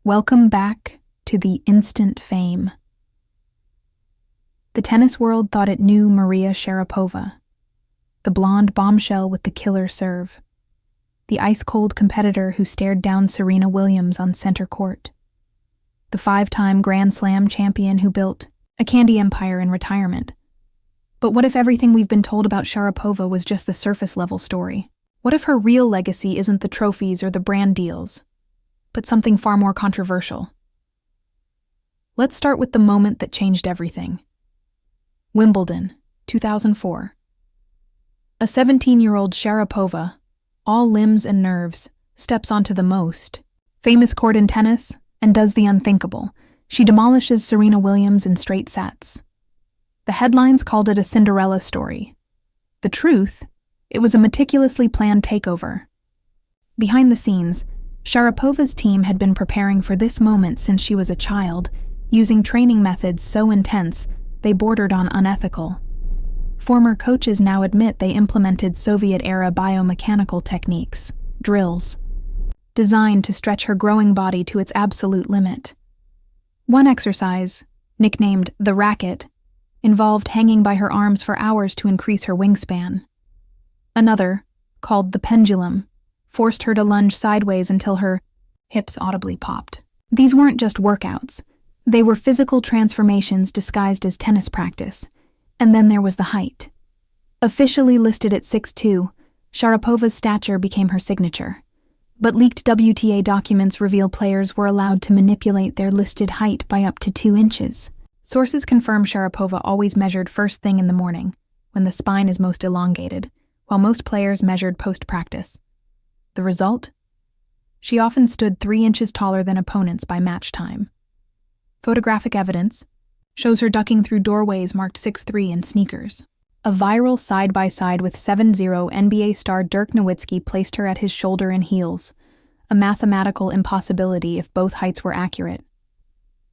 Welcome back to the instant fame. The tennis world thought it knew Maria Sharapova, the blonde bombshell with the killer serve, the ice-cold competitor who stared down Serena Williams on center court, the 5-time Grand Slam champion who built a candy empire in retirement. But what if everything we've been told about Sharapova was just the surface-level story? What if her real legacy isn't the trophies or the brand deals, but something far more controversial? Let's start with the moment that changed everything. Wimbledon, 2004. A 17-year-old Sharapova, all limbs and nerves, steps onto the most famous court in tennis and does the unthinkable. She demolishes Serena Williams in straight sets. The headlines called it a Cinderella story. The truth, it was a meticulously planned takeover. Behind the scenes, Sharapova's team had been preparing for this moment since she was a child, using training methods so intense they bordered on unethical. Former coaches now admit they implemented Soviet-era biomechanical techniques, drills, designed to stretch her growing body to its absolute limit. One exercise, nicknamed the racket, involved hanging by her arms for hours to increase her wingspan. Another, called the pendulum, forced her to lunge sideways until her hips audibly popped. These weren't just workouts. They were physical transformations disguised as tennis practice. And then there was the height. Officially listed at 6'2", Sharapova's stature became her signature. But leaked WTA documents reveal players were allowed to manipulate their listed height by up to 2 inches. Sources confirm Sharapova always measured first thing in the morning, when the spine is most elongated, while most players measured post-practice. The result? She often stood 3 inches taller than opponents by match time. Photographic evidence shows her ducking through doorways marked 6'3" in sneakers. A viral side-by-side with 7-0 NBA star Dirk Nowitzki placed her at his shoulder in heels, a mathematical impossibility if both heights were accurate.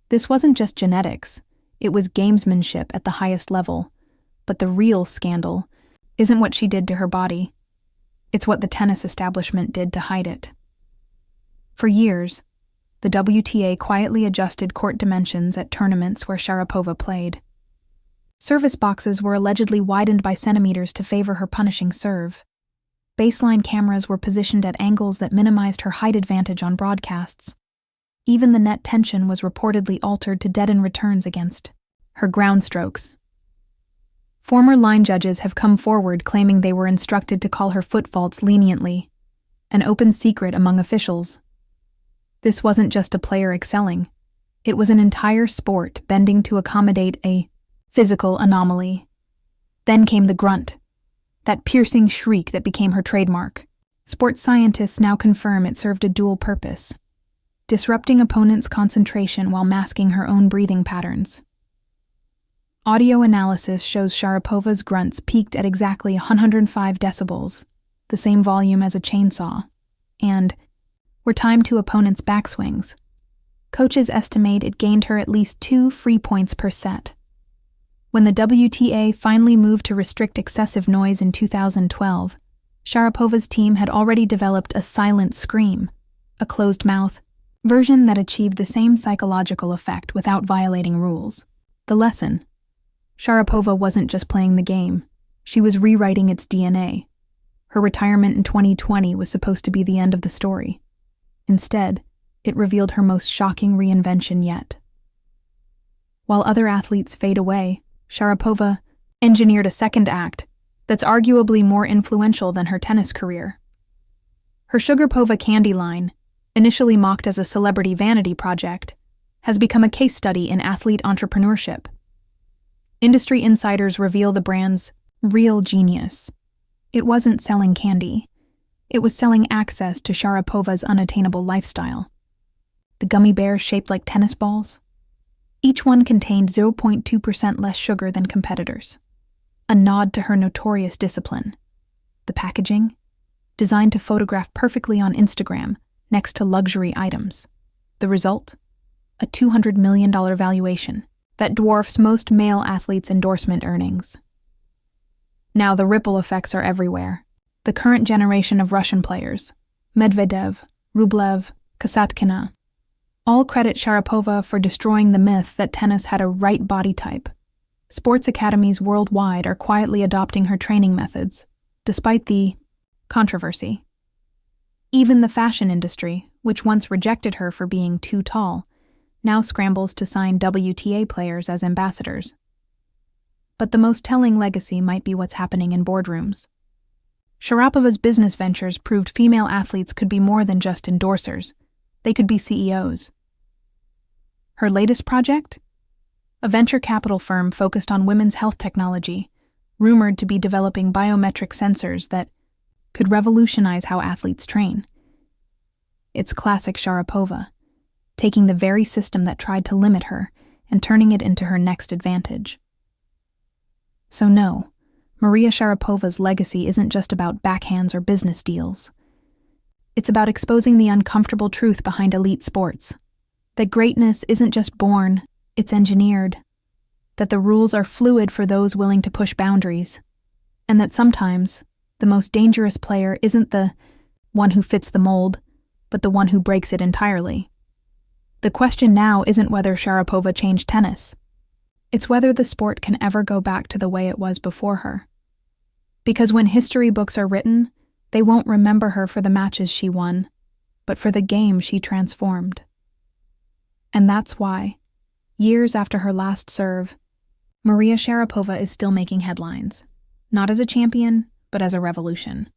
This wasn't just genetics, it was gamesmanship at the highest level. But the real scandal isn't what she did to her body. It's what the tennis establishment did to hide it. For years, the WTA quietly adjusted court dimensions at tournaments where Sharapova played. Service boxes were allegedly widened by centimeters to favor her punishing serve. Baseline cameras were positioned at angles that minimized her height advantage on broadcasts. Even the net tension was reportedly altered to deaden returns against her ground strokes. Former line judges have come forward claiming they were instructed to call her foot faults leniently, an open secret among officials. This wasn't just a player excelling. It was an entire sport bending to accommodate a physical anomaly. Then came the grunt, that piercing shriek that became her trademark. Sports scientists now confirm it served a dual purpose, disrupting opponents' concentration while masking her own breathing patterns. Audio analysis shows Sharapova's grunts peaked at exactly 105 decibels, the same volume as a chainsaw, and were timed to opponents' backswings. Coaches estimate it gained her at least 2 free points per set. When the WTA finally moved to restrict excessive noise in 2012, Sharapova's team had already developed a silent scream, a closed-mouth version that achieved the same psychological effect without violating rules. The lesson: Sharapova wasn't just playing the game, she was rewriting its DNA. Her retirement in 2020 was supposed to be the end of the story. Instead, it revealed her most shocking reinvention yet. While other athletes fade away, Sharapova engineered a second act that's arguably more influential than her tennis career. Her Sugarpova candy line, initially mocked as a celebrity vanity project, has become a case study in athlete entrepreneurship. Industry insiders reveal the brand's real genius. It wasn't selling candy. It was selling access to Sharapova's unattainable lifestyle. The gummy bears shaped like tennis balls. Each one contained 0.2% less sugar than competitors, a nod to her notorious discipline. The packaging, designed to photograph perfectly on Instagram next to luxury items. The result? A $200 million valuation that dwarfs most male athletes' endorsement earnings. Now the ripple effects are everywhere. The current generation of Russian players, Medvedev, Rublev, Kasatkina, All credit Sharapova for destroying the myth that tennis had a right body type. Sports academies worldwide are quietly adopting her training methods, despite the controversy. Even the fashion industry, which once rejected her for being too tall, now scrambles to sign WTA players as ambassadors. But the most telling legacy might be what's happening in boardrooms. Sharapova's business ventures proved female athletes could be more than just endorsers. They could be CEOs. Her latest project? A venture capital firm focused on women's health technology, rumored to be developing biometric sensors that could revolutionize how athletes train. It's classic Sharapova, taking the very system that tried to limit her and turning it into her next advantage. So no, Maria Sharapova's legacy isn't just about backhands or business deals. It's about exposing the uncomfortable truth behind elite sports. That greatness isn't just born, it's engineered. That the rules are fluid for those willing to push boundaries. And that sometimes, the most dangerous player isn't the one who fits the mold, but the one who breaks it entirely. The question now isn't whether Sharapova changed tennis. It's whether the sport can ever go back to the way it was before her. Because when history books are written, they won't remember her for the matches she won, but for the game she transformed. And that's why, years after her last serve, Maria Sharapova is still making headlines, not as a champion, but as a revolution.